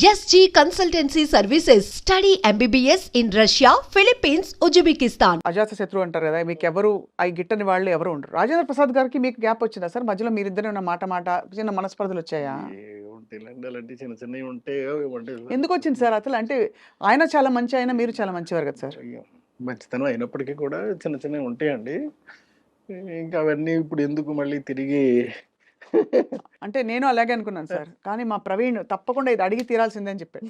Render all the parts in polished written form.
SG Consultancy Services. Study MBBS in Russia, Philippines, Uzbekistan. అజాత శత్రువు అంటారు కదా, మీకు ఎవరు అవి గిట్టని వాళ్ళు ఎవరు ఉండరు. రాజేంద్ర ప్రసాద్ గారికి మీకు గ్యాప్ వచ్చిందా సార్? మధ్యలో మీరిద్దరు ఉన్న మాట చిన్న మనస్పర్ధలు వచ్చాయా? ఉంటాయిలేండి అలాంటి చిన్న చిన్నవి ఉంటే ఎందుకు వచ్చింది సార్ అసలు? అంటే ఆయన చాలా మంచి, ఆయన మీరు చాలా మంచివారు కదా సార్. మంచితనం అయినప్పటికీ కూడా చిన్న చిన్నవి ఉంటాయండి. ఇంకా అవన్నీ ఇప్పుడు ఎందుకు మళ్ళీ తిరిగి అంటే నేను అలాగే అనుకున్నాను సార్, కానీ మా ప్రవీణ్ తప్పకుండా ఇది అడిగి తీరాల్సిందే అని చెప్పాడు.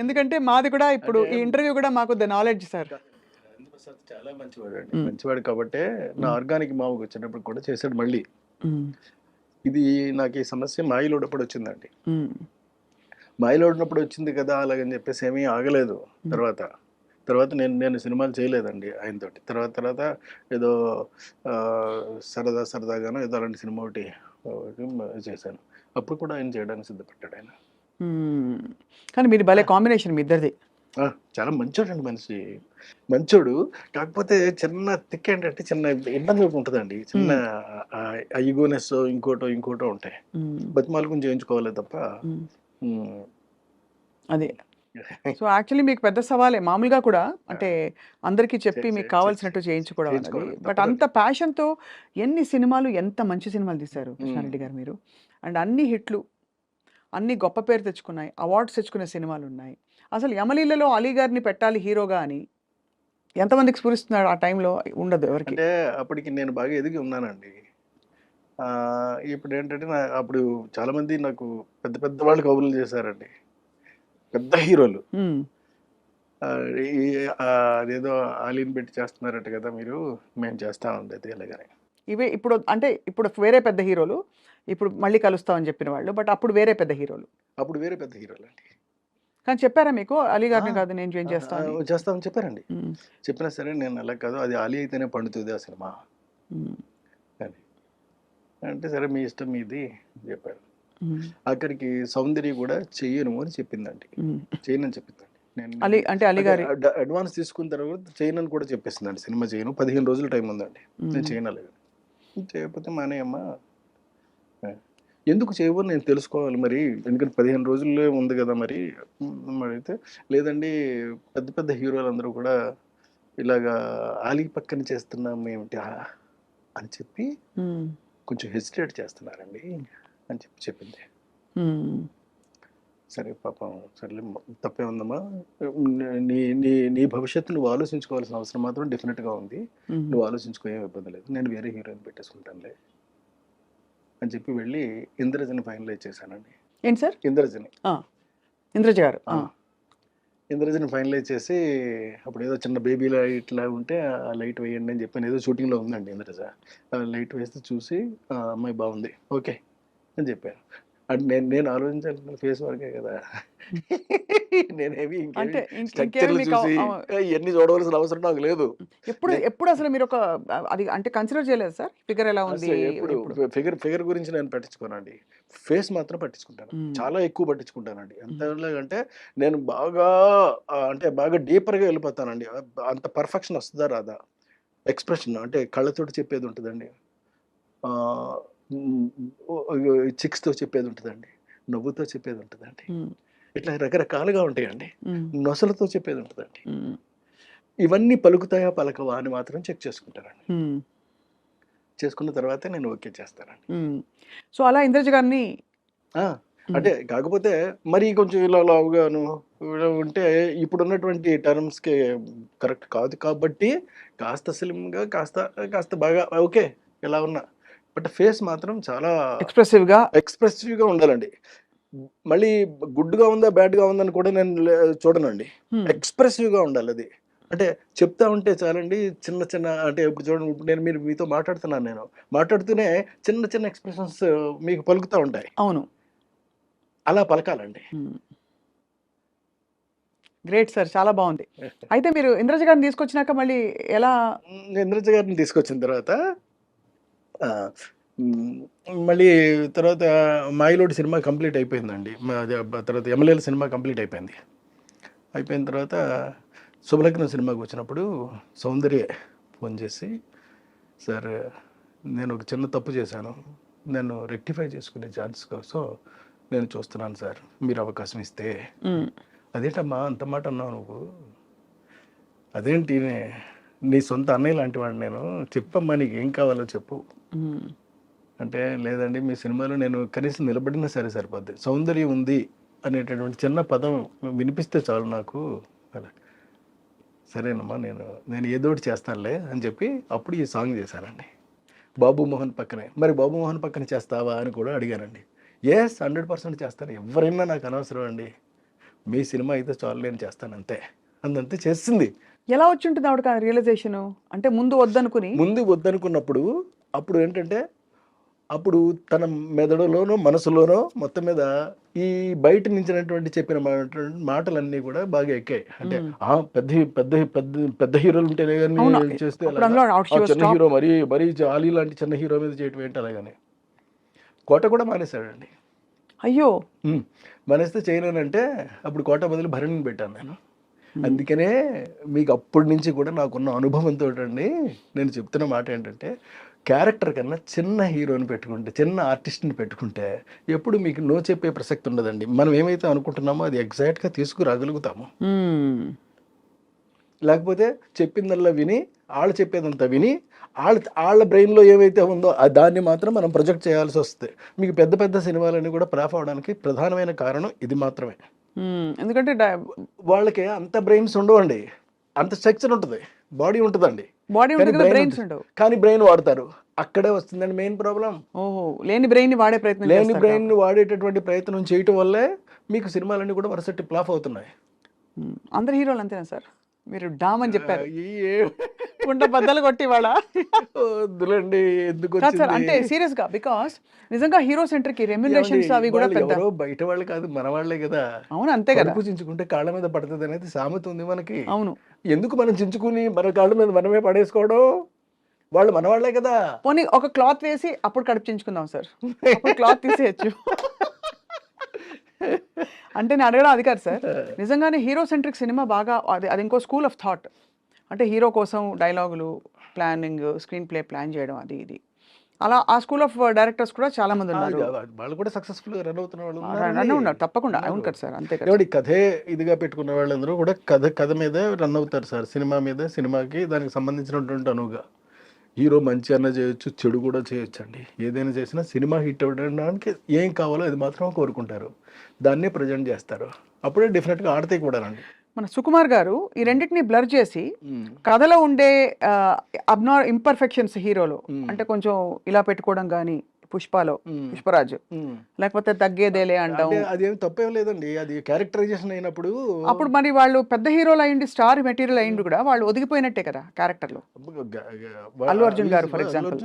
ఎందుకంటే మాది కూడా ఇప్పుడు ఈ ఇంటర్వ్యూ కూడా మాకు ద నాలెడ్జ్ సార్. చాలా మంచివాడు అండి, మంచివాడు కాబట్టే నా ఆర్గానిక్ మావుకు వచ్చినప్పుడు కూడా చేశాడు. మళ్ళీ ఇది నాకు ఈ సమస్య మాయిలోడప్పుడు వచ్చిందండి. మాయిలోడినప్పుడు వచ్చింది కదా అలాగని చెప్పేసి ఏమీ ఆగలేదు. తర్వాత నేను సినిమాలు చేయలేదండి ఆయనతోటి. తర్వాత ఏదో సరదాగానో ఏదో అలాంటి సినిమా ఒకటి చేశాను. అప్పుడు కూడా ఆయన చేయడానికి సిద్ధపడ్డాడు ఆయన. కానీ మీరు భలే కాంబినేషన్ మీ ఇద్దరిది. చాలా మంచోడు అండి, మనిషి మంచోడు. కాకపోతే చిన్న తిక్క ఏంటంటే చిన్న ఇబ్బంది ఒకటి ఉంటుందండి. చిన్న ఈగోనెస్ ఇంకోటో ఉంటాయి. బతిమాలకు చేయించుకోవాలి తప్ప. అది సో యాక్చువల్లీ మీకు పెద్ద సవాలే మామూలుగా కూడా, అంటే అందరికీ చెప్పి మీకు కావాల్సినట్టు చేయించుకోవడం అనేది. బట్ అంత ప్యాషన్తో ఎన్ని సినిమాలు, ఎంత మంచి సినిమాలు తీశారు కృష్ణారెడ్డి గారు మీరు. అండ్ అన్ని హిట్లు, అన్ని గొప్ప పేరు తెచ్చుకున్నాయి, అవార్డ్స్ తెచ్చుకునే సినిమాలు ఉన్నాయి. అసలు యమలీలలో అలీ గారిని పెట్టాలి హీరోగా అని ఎంతమందికి స్ఫురిస్తున్నాడు? ఆ టైంలో ఉండదు ఎవరికి. అంటే అప్పటికి నేను బాగా ఎదిగి ఉన్నానండి. ఇప్పుడు ఏంటంటే అప్పుడు చాలా మంది నాకు పెద్ద వాళ్ళు కబుర్లు చేశారండి, పెద్ద హీరోలు. అదేదో ఆలీని పెట్టి చేస్తున్నారట కదా మీరు, మేము చేస్తా ఉండేది అలాగనే. ఇవే ఇప్పుడు వేరే పెద్ద హీరోలు ఇప్పుడు మళ్ళీ కలుస్తామని చెప్పిన వాళ్ళు, బట్ అప్పుడు వేరే పెద్ద హీరోలు అండి. కానీ చెప్పారా మీకు అలీ గారిని కాదు నేను జాయిన్ చేస్తామని చెప్పారండి. చెప్పినా సరే నేను అలా కాదు, అది అలీ అయితేనే పండుతుంది ఆ సినిమా అని అంటే, సరే మీ ఇష్టం మీది చెప్పారు. అక్కడికి సౌందర్య కూడా చెయ్యను అని చెప్పిందండి. చేయనని చెప్పిందండి. నేను అడ్వాన్స్ తీసుకున్న తర్వాత చేయనని కూడా చెప్పేసిందండి. సినిమా చేయను, 15 రోజులు టైం ఉందండి, నేను చేయనలేదు. చేయకపోతే మానేయమ్మా, ఎందుకు చేయవో నేను తెలుసుకోవాలి మరి, ఎందుకంటే 15 రోజుల్లో ఉంది కదా మరి అయితే. లేదండి పెద్ద హీరోలు అందరూ కూడా ఇలాగా ఆలీ పక్కన చేస్తున్నాం ఏమిటి అని చెప్పి కొంచెం హెసిటేట్ చేస్తున్నారండి అని చెప్పింది. సరే పాపం, సర్లే తప్పే ఉందమ్మా, నీ భవిష్యత్తు నువ్వు ఆలోచించుకోవాల్సిన అవసరం మాత్రం డెఫినెట్గా ఉంది. నువ్వు ఆలోచించుకో, ఏం ఇబ్బంది లేదు, నేను వేరే హీరోయిన్ పెట్టేసుకుంటానులే అని చెప్పి వెళ్ళి ఇంద్రజని ఫైనలైజ్ చేశానండి. ఏంటి సార్? ఇంద్రజ గారు ఇంద్రజని ఫైనలైజ్ చేసి, అప్పుడు ఏదో చిన్న బేబీలా ఇట్లా ఉంటే ఆ లైట్ వేయండి అని చెప్పాను. ఏదో షూటింగ్లో ఉందండి ఇంద్రజ. లైట్ వేస్తే చూసి అమ్మాయి బాగుంది ఓకే అని చెప్పాను. అంటే నేను ఆలోచించాలి ఫేస్ వర్కే కదా, నేనేమి చూసి ఇవన్నీ చూడవలసిన అవసరం నాకు లేదు. ఎప్పుడు అసలు మీరు ఒక అది అంటే కన్సిడర్ చేయలేదు సార్? ఫిగర్ ఎలా ఉంది? ఫిగర్ గురించి నేను పట్టించుకోనండి, ఫేస్ మాత్రం పట్టించుకుంటాను. చాలా ఎక్కువ పట్టించుకుంటానండి. ఎంతలాగంటే నేను బాగా డీపర్గా వెళ్ళిపోతానండి. అంత పర్ఫెక్షన్ వస్తుందా రాదా, ఎక్స్ప్రెషన్ అంటే కళ్ళతోటి చెప్పేది ఉంటుందండి, చిక్స్తో చెప్పేది ఉంటుందండి, నవ్వుతో చెప్పేది ఉంటుందండి, ఇట్లా రకరకాలుగా ఉంటాయండి, నొసలతో చెప్పేది ఉంటుందండి. ఇవన్నీ పలుకుతాయా పలకవా అని మాత్రం చెక్ చేసుకుంటానండి. చేసుకున్న తర్వాతే నేను ఓకే చేస్తానండి. సో అలా ఇంద్రజ గారిని అంటే కాకపోతే మరి కొంచెం ఇలా లావుగాను ఉంటే ఇప్పుడున్నటువంటి టర్మ్స్కి కరెక్ట్ కాదు కాబట్టి కాస్త స్లిమ్గా కాస్త బాగా ఓకే ఎలా ఉన్నా, బట్ ఫేస్ మాత్రం చాలా ఎక్స్ప్రెసివ్గా ఉండాలండి. మళ్ళీ గుడ్గా ఉందా బ్యాడ్గా ఉందని కూడా నేను చూడనండి, ఎక్స్ప్రెసివ్గా ఉండాలి. అది అంటే చెప్తా ఉంటే చాలండి, చిన్న అంటే ఇప్పుడు చూడండి, ఇప్పుడు నేను మీతో మాట్లాడుతున్నాను, నేను మాట్లాడుతూనే చిన్న ఎక్స్ప్రెషన్స్ మీకు పలుకుతూ ఉంటాయి. అవును, అలా పలకాలండి. గ్రేట్ సార్, చాలా బాగుంది. అయితే మీరు ఇంద్రజ గారిని తీసుకొచ్చినాక మళ్ళీ ఎలా? ఇంద్రజ గారిని తీసుకొచ్చిన తర్వాత మళ్ళీ తర్వాత మాయిలోడి సినిమా కంప్లీట్ అయిపోయిందండి. తర్వాత యమలీల సినిమా కంప్లీట్ అయిపోయిన తర్వాత శుభలగ్నం సినిమాకి వచ్చినప్పుడు సౌందర్య ఫోన్ చేసి, సార్ నేను ఒక చిన్న తప్పు చేశాను, నన్ను రెక్టిఫై చేసుకునే ఛాన్స్ కోసం నేను చూస్తున్నాను సార్, మీరు అవకాశం ఇస్తే. అదేంటమ్మా అంత మాట అన్నావు నువ్వు, అదేంటి నీ సొంత అన్నయ్య లాంటి వాడు నేను, చెప్పమ్మా నీకు ఏం కావాలో చెప్పు అంటే, లేదండి మీ సినిమాలో నేను కనీసం నిలబడినా సరే సరిపోద్ది, సౌందర్యం ఉంది అనేటటువంటి చిన్న పదం వినిపిస్తే చాలు నాకు అలా. సరేనమ్మా నేను ఏదోటి చేస్తానులే అని చెప్పి అప్పుడు ఈ సాంగ్ చేశానండి బాబు మోహన్ పక్కనే. మరి బాబు మోహన్ పక్కన చేస్తావా అని కూడా అడిగానండి. ఎస్ 100% చేస్తాను, ఎవరైనా నాకు అనవసరం అండి, మీ సినిమా అయితే చాలు నేను చేస్తాను అంతే అందంతే చేసింది. ఎలా వచ్చి ఉంటుంది ఆవిడకి రియలైజేషన్? అంటే ముందు వద్దనుకున్నప్పుడు అప్పుడు ఏంటంటే, అప్పుడు తన మెదడులోనో మనసులోనో మొత్తం మీద ఈ బయట నుంచినటువంటి చెప్పిన మాటలన్నీ కూడా బాగా ఎక్కాయి. అంటే పెద్ద పెద్ద పెద్ద పెద్ద హీరోలు ఉంటేనే కానీ చేస్తే చిన్న హీరో మరీ జాలీ లాంటి చిన్న హీరో మీద చేయటం ఏంటి అలాగని కోట కూడా మానేశాడండి. అయ్యో, మానేస్తే చేయలేనంటే అప్పుడు కోట బదులు భరణిని పెట్టాను నేను. అందుకనే మీకు అప్పటి నుంచి కూడా నాకున్న అనుభవంతో అండి నేను చెప్తున్న మాట ఏంటంటే, క్యారెక్టర్ కన్నా చిన్న హీరోని పెట్టుకుంటే, చిన్న ఆర్టిస్ట్ని పెట్టుకుంటే ఎప్పుడు మీకు నో చెప్పే ప్రసక్తి ఉండదండి. మనం ఏమైతే అనుకుంటున్నామో అది ఎగ్జాక్ట్గా తీసుకురాగలుగుతాము. లేకపోతే చెప్పిందల్లా విని వాళ్ళు చెప్పేదంతా విని వాళ్ళ బ్రెయిన్లో ఏమైతే ఉందో దాన్ని మాత్రం మనం ప్రొజెక్ట్ చేయాల్సి వస్తుంది. మీకు పెద్ద పెద్ద సినిమాలన్నీ కూడా ఫ్లాప్ అవడానికి ప్రధానమైన కారణం ఇది మాత్రమే. ఎందుకంటే వాళ్ళకి అంత బ్రెయిన్స్ ఉండవండి, అంత స్ట్రక్చర్ ఉంటుంది, బాడీ ఉంటుందండి, కానీ బ్రెయిన్ వాడతారు. అక్కడే వస్తుందండి మెయిన్ ప్రాబ్లం. లేని బ్రెయిన్ వాడేటటువంటి ప్రయత్నం చేయటం వల్లే మీకు సినిమాలన్నీ కూడా వరుసటి ఫ్లాప్ అవుతున్నాయి. అందరు హీరోలు అంతేనా సార్? మీరు డామ్ అని చెప్పారు, గుంట బద్దలు కొట్టి వాళ్ళ వద్దులండి ఎందుకు అంటే సీరియస్ గా, బికాస్ నిజంగా హీరో సెంటర్ కి రెమ్యునరేషన్స్ అవి కూడా ఎవరో బయట వాళ్ళు కాదు, మన వాళ్ళే కదా. అవును, అంతే కదా. చించుకుంటే కాళ్ళ మీద పడుతుంది అనేది సామెత ఉంది మనకి. అవును, ఎందుకు మనం చించుకుని మన కాళ్ళ మీద మనమే పడేసుకోవడం? వాళ్ళు మన వాళ్ళే కదా. పోనీ ఒక క్లాత్ వేసి అప్పుడు కడుపు చించుకుందాం సార్, క్లాత్ తీసేయచ్చు. అంటే నేను అడగడం అది కాదు సార్, నిజంగానే హీరో సెంట్రిక్ సినిమా బాగా అది ఇంకో స్కూల్ ఆఫ్ థాట్. అంటే హీరో కోసం డైలాగులు, ప్లానింగ్, స్క్రీన్ ప్లే ప్లాన్ చేయడం, అది ఇది అలా ఆ స్కూల్ ఆఫ్ డైరెక్టర్స్ కూడా చాలా మంది ఉన్నారు. వాళ్ళు కూడా సక్సెస్ఫుల్ రన్ అవుతున్న వాళ్ళు ఉన్నారు తప్పకుండా. అవును కదా సార్, అంతే కదా. కథే ఇదిగా పెట్టుకున్న వాళ్ళందరూ కూడా కథ మీద రన్ అవుతారు సార్. సినిమా మీద, సినిమాకి దానికి సంబంధించినటువంటి అనువుగా హీరో మంచి అన్న చేయొచ్చు, చెడు కూడా చేయొచ్చు అండి. ఏదైనా చేసినా సినిమా హిట్ అవ్వడానికి ఏం కావాలో అది మాత్రం కోరుకుంటారు, దాన్నే ప్రజెంట్ చేస్తారు. అప్పుడే డెఫినెట్గా ఆడితే కూడా అండి. మన సుకుమార్ గారు ఈ రెండింటిని బ్లర్ చేసి కథలో ఉండే ఇంపర్ఫెక్షన్స్ హీరోలో, అంటే కొంచెం ఇలా పెట్టుకోవడం కానీ, పుష్పరాజు లేకపోతే తగ్గేదేలే అంటాం, అదేం తప్పేం లేదండి, అది క్యారెక్టరైజేషన్ అయినప్పుడు. అప్పుడు మరి వాళ్ళు పెద్ద హీరోలు అయ్యింది, స్టార్ మెటీరియల్ అయ్యింది కూడా వాళ్ళు ఒదిగిపోయినట్టే కదా క్యారెక్టర్ లో. అల్లు అర్జున్ గారు ఫర్ ఎగ్జాంపుల్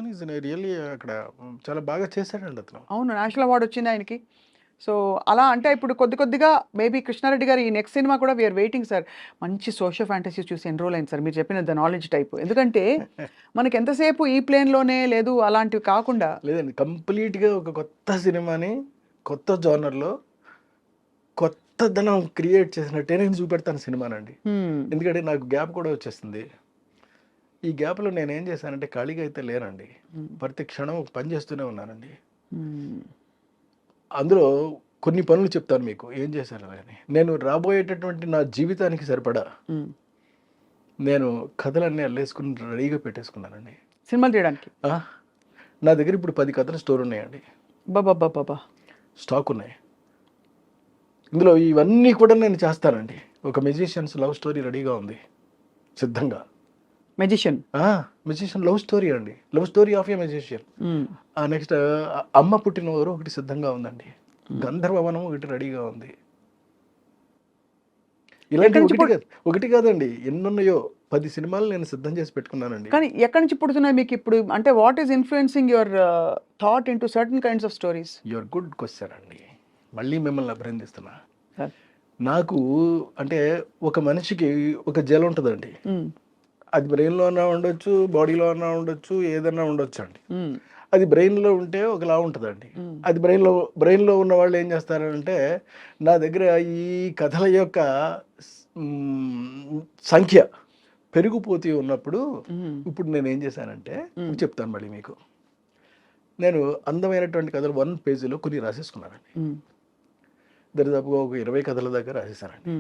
రియల్లీ అక్కడ చాలా బాగా చేశాడండి అతను. అవును, నేషనల్ అవార్డు వచ్చింది ఆయనకి. సో అలా అంటే ఇప్పుడు కొద్దిగా మేబీ కృష్ణారెడ్డి గారు ఈ నెక్స్ట్ సినిమా కూడా వీఆర్ వెయిటింగ్ సార్. మంచి సోషల్ ఫ్యాంటసీ చూసి ఎన్రోల్ అయింది సార్, మీరు చెప్పిన ద నాలెడ్జ్ టైప్. ఎందుకంటే మనకి ఎంతసేపు ఈ ప్లేన్లోనే లేదు, అలాంటివి కాకుండా లేదండి, కంప్లీట్గా ఒక కొత్త సినిమాని కొత్త జోనర్లో కొత్తదనం క్రియేట్ చేసినట్టే నేను చూపెడతాను సినిమానండి. ఎందుకంటే నాకు గ్యాప్ కూడా వచ్చేస్తుంది. ఈ గ్యాప్లో నేను ఏం చేశానంటే ఖాళీగా అయితే లేనండి, ప్రతి క్షణం పని చేస్తూనే ఉన్నానండి. అందులో కొన్ని పనులు చెప్తాను మీకు ఏం చేశాను అని. నేను రాబోయేటటువంటి నా జీవితానికి సరిపడా నేను కథలన్నీ అల్లేసుకుని రెడీగా పెట్టేసుకున్నానండి సినిమాలు చేయడానికి. నా దగ్గర ఇప్పుడు 10 కథల స్టోర్ ఉన్నాయండి, బాబా స్టాక్ ఉన్నాయి. ఇందులో ఇవన్నీ కూడా నేను చేస్తానండి. ఒక మెజిషియన్స్ లవ్ స్టోరీ రెడీగా ఉంది సిద్ధంగా. మెజిషియన్ లవ్ స్టోరీ అండి, love story of A magician. Next అమ్మ పుట్టిన ఊరు ఒకటి సిద్ధంగా ఉందండి, గంధర్వవనం ఒకటి రెడీగా ఉంది. ఇలాంటి ఒకటి కాదండి, ఎన్నున్నాయో 10 సినిమాలు నేను సిద్ధం చేసి పెట్టుకున్నానండి. కానీ ఎక్కడి నుంచి పుడుతున్నాయి మీకు ఇప్పుడు? అంటే what is influencing your thought into certain kinds of stories? Your good question అండి, మళ్ళీ మిమ్మల్ని అభినందిస్తున్నా. నాకు అంటే ఒక మనిషికి ఒక జల ఉంటుందండి, అది బ్రెయిన్లో అన్నా ఉండొచ్చు, బాడీలో అన్నా ఉండొచ్చు, ఏదన్నా ఉండొచ్చు అండి. అది బ్రెయిన్లో ఉంటే ఒకలా ఉంటుందండి. అది బ్రెయిన్లో ఉన్న వాళ్ళు ఏం చేస్తారంటే, నా దగ్గర ఈ కథల యొక్క సంఖ్య పెరిగిపోతూ ఉన్నప్పుడు ఇప్పుడు నేను ఏం చేశానంటే చెప్తాను మళ్ళీ మీకు. నేను అందమైనటువంటి కథలు 1 పేజీలో కొన్ని రాసేసుకున్నానండి. దరిదాపుగా ఒక 20 కథల దాకా రాసేసానండి.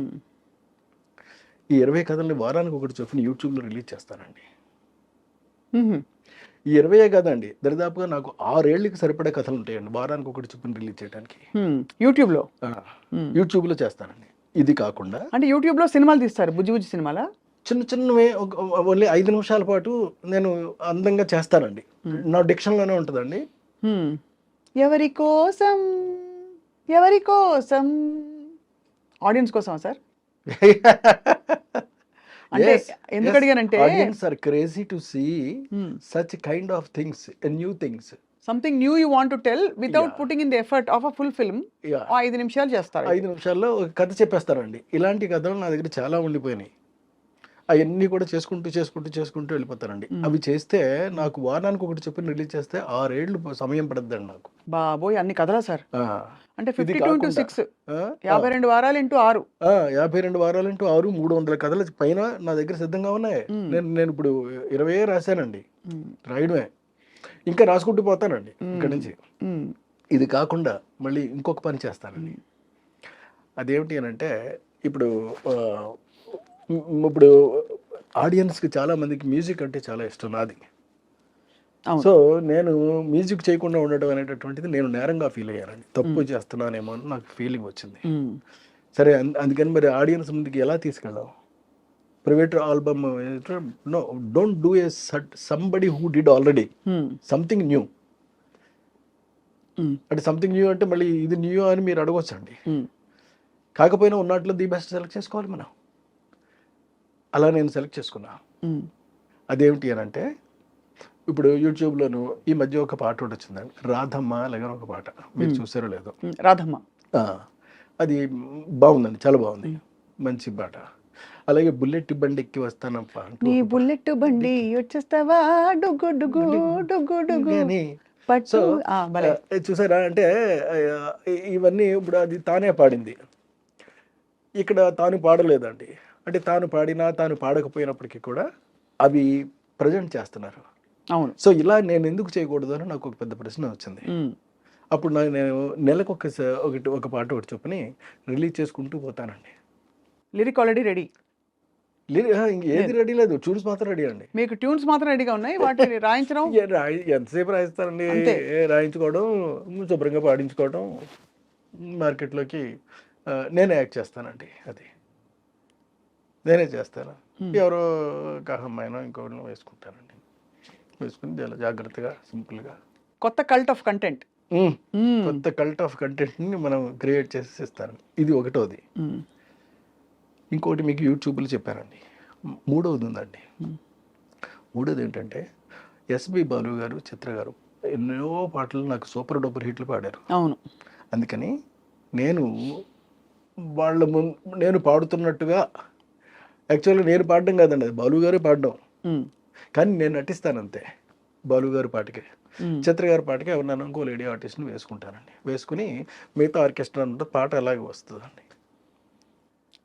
ఈ 20 కథల్ని వారానికి ఒకటి చొప్పున యూట్యూబ్లో రిలీజ్ చేస్తానండి. ఈ 20 కాదండి, దరిదాపుగా నాకు 6 ఏళ్ళకి సరిపడే కథలు ఉంటాయండి వారానికి ఒకటి చొప్పున రిలీజ్ చేయడానికి. యూట్యూబ్లో యూట్యూబ్లో చేస్తానండి. ఇది కాకుండా అంటే యూట్యూబ్లో సినిమాలు తీస్తారు, బుజ్జి బుజ్జి సినిమాలా? చిన్న చిన్నవే ఓన్లీ 5 నిమిషాల పాటు నేను అందంగా చేస్తానండి. నా డిక్షన్లోనే ఉంటుందండి. ఎవరి కోసం ఎవరి కోసం, ఆడియన్స్ కోసమా సార్? అంటే ఎందుకు అడిగానంటే audience are crazy to see such kind of things, new things, something new you want to tell without putting in the effort of a full film. 5 నిమిషాలు చేస్తారు. 5 నిమిషాల్లో ఒక కథ చెప్పేస్తారండి. ఇలాంటి కథలు నా దగ్గర చాలా ఉండిపోయినాయి. అవన్నీ కూడా చేసుకుంటూ వెళ్ళిపోతారండి. అవి చేస్తే నాకు వారానికి ఒకటి చొప్పున రిలీజ్ చేస్తే 6 ఏళ్ళు సమయం పడుతుందండి నాకు. బాబోయ్, అన్ని కథలా సార్? అంటే ఇది 52 into 6, 52 వారాలు ఇంటూ 6. 52 వారాలు ఇంటూ 6, 300 కథల పైన నా దగ్గర సిద్ధంగా ఉన్నాయి. నేను ఇప్పుడు 20 రాశానండి. రాయడమే ఇంకా రాసుకుంటూ పోతానండి ఇక్కడి నుంచి. ఇది కాకుండా మళ్ళీ ఇంకొక పని చేస్తానండి. అదేమిటి అని అంటే, ఇప్పుడు ఆడియన్స్కి చాలా మందికి మ్యూజిక్ అంటే చాలా ఇష్టం నాది. సో నేను మ్యూజిక్ చేయకుండా ఉండడం అనేటటువంటిది నేను నేరంగా ఫీల్ అయ్యానండి. తప్పు చేస్తున్నానేమో అని నాకు ఫీలింగ్ వచ్చింది. సరే, అందుకని మరి ఆడియన్స్ ముందుకి ఎలా తీసుకెళ్ళాం? Private album, no, don't do a somebody who did already something new. అంటే సంథింగ్ న్యూ అంటే మళ్ళీ ఇది న్యూ అని మీరు అడగొచ్చండి. కాకపోయినా ఉన్నట్లు ది బెస్ట్ సెలెక్ట్ చేసుకోవాలి మనం. అలా నేను సెలెక్ట్ చేసుకున్నా. అదేమిటి అని అంటే, ఇప్పుడు యూట్యూబ్లోను ఈ మధ్య ఒక పాట ఒకటి వచ్చిందండి, రాధమ్మ అలాగే ఒక పాట. మీరు చూసారో లేదో? రాధమ్మ. అది బాగుందండి, చాలా బాగుంది, మంచి పాట. అలాగే బుల్లెట్ బండి ఎక్కి వస్తానప్ప, నీ బుల్లెట్ బండి వచ్చేస్తావా డుగ్గు డుగ్గు డుగ్గు డుగ్గు అని. సో చూసారా అంటే ఇవన్నీ ఇప్పుడు అది తానే పాడింది, ఇక్కడ తాను పాడలేదండి. అంటే తాను పాడినా తాను పాడకపోయినప్పటికీ కూడా అవి ప్రజెంట్ చేస్తున్నారు. అవును. సో ఇలా నేను ఎందుకు చేయకూడదు అని నాకు ఒక పెద్ద ప్రశ్న వచ్చింది. అప్పుడు నేను నెలకు ఒక పాట ఒకటి చొప్పుని రిలీజ్ చేసుకుంటూ పోతానండి. Lyric already ready? ఏది రెడీ లేదు, ట్యూన్స్ మాత్రం రెడీ అండి. మీకు ట్యూన్స్ మాత్రం రెడీగా ఉన్నాయి, వాటిని రాయించడం ఎంతసేపు రాయిస్తారండి? రాయించుకోవడం, శుభ్రంగా పాడించుకోవడం, మార్కెట్లోకి నేనే యాక్ట్ చేస్తానండి. అది నేనే చేస్తాను. ఎవరో కహమ్మాయినో ఇంకోటి వేసుకుంటానండి. వేసుకుని చాలా జాగ్రత్తగా, సింపుల్గా కొత్త కల్ట్ ఆఫ్ కంటెంట్, కొత్త కల్ట్ ఆఫ్ కంటెంట్ని మనం క్రియేట్ చేసి ఇస్తాను. ఇది ఒకటోది. ఇంకోటి మీకు యూట్యూబ్లో చెప్పానండి. మూడవది ఉందండి. మూడోది ఏంటంటే, ఎస్పి బాలు గారు, చిత్ర గారు ఎన్నో పాటలు నాకు సూపర్ డూపర్ హిట్లు పాడారు. అవును. అందుకని నేను వాళ్ళ నేను పాడుతున్నట్టుగా, యాక్చువల్గా నేను పాడడం కాదండి, అది బాలు గారు పాడడం, కానీ నేను నటిస్తాను అంతే. బాలు గారి పాటకి, చిత్ర గారి పాటకి ఎవరినైనా ఇంకో లేడీ ఆర్టిస్ట్ని వేసుకుంటానండి. వేసుకుని మిగతా ఆర్కెస్ట్రా అంతా పాట అలాగే వస్తుందండి.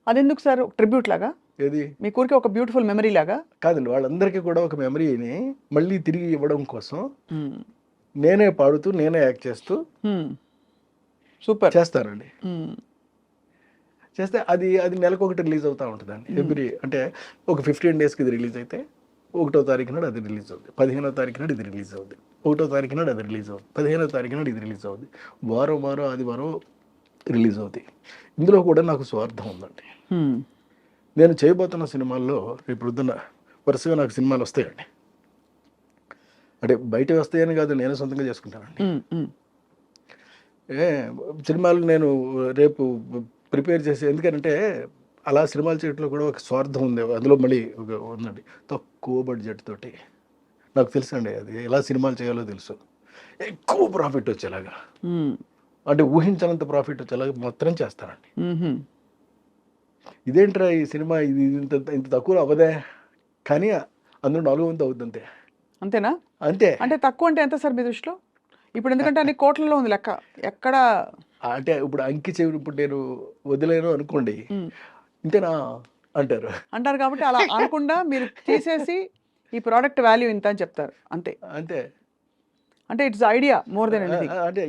అదెందుకు సార్? ట్రిబ్యూట్ లాగా? ఏది? మీ ఊరికి ఒక బ్యూటిఫుల్ మెమరీ లాగా? కాదండి, వాళ్ళందరికీ కూడా ఒక మెమరీని మళ్ళీ తిరిగి ఇవ్వడం కోసం నేనే పాడుతూ, నేనే యాక్ట్ చేస్తూ సూపర్ చేస్తానండి. చేస్తే అది నెలకు ఒకటి రిలీజ్ అవుతూ ఉంటుందండి. ఎవ్రీ అంటే ఒక 15 డేస్కి ఇది రిలీజ్ అయితే 1వ తారీఖు నాడు అది రిలీజ్ అవుతుంది, 15వ తారీఖు నాడు ఇది రిలీజ్ అవుతుంది, 1వ తారీఖు నాడు అది రిలీజ్ అవుతుంది, 15వ తారీఖు నాడు ఇది రిలీజ్ అవుతుంది, వారం ఆదివారం రిలీజ్ అవుతాయి. ఇందులో కూడా నాకు స్వార్థం ఉందండి. నేను చేయబోతున్న సినిమాల్లో రేపు పొద్దున్న వరుసగా నాకు సినిమాలు వస్తాయండి. అంటే బయట వస్తాయని కాదు, నేనే సొంతంగా చేసుకుంటానండి. సినిమాలు నేను రేపు ప్రిపేర్ చేసి, ఎందుకంటే అలా సినిమాలు చేయడంలో కూడా ఒక స్వార్థం ఉంది. అందులో మళ్ళీ ఉందండి, తక్కువ బడ్జెట్ తోటి. నాకు తెలుసు అండి అది ఎలా సినిమాలు చేయాలో తెలుసు. ఎక్కువ ప్రాఫిట్ వచ్చేలాగా, అంటే ఊహించనంత ప్రాఫిట్ వచ్చేలాగా మాత్రం చేస్తానండి. ఇదేంట్రా ఈ సినిమా ఇది ఇంత తక్కువ అవ్వదే, కానీ అందులో 4 వంతు అవుతుంది అంతే. అంతేనా? అంతే. అంటే తక్కువ అంటే ఎంత సార్ మీ దృష్టిలో? ఇప్పుడు ఎందుకంటే అన్ని కోట్లలో ఉంది లెక్క. ఎక్కడ అంటే ఇప్పుడు అంకి చెవి ఇప్పుడు నేను వదిలేను అనుకోండి, ఇంతేనా అంటారు కాబట్టి అలా అనకుండా మీరు తీసేసి ఈ ప్రోడక్ట్ వాల్యూ ఇంత అని చెప్తారు. అంతే. అంటే it's idea more than anything. అంటే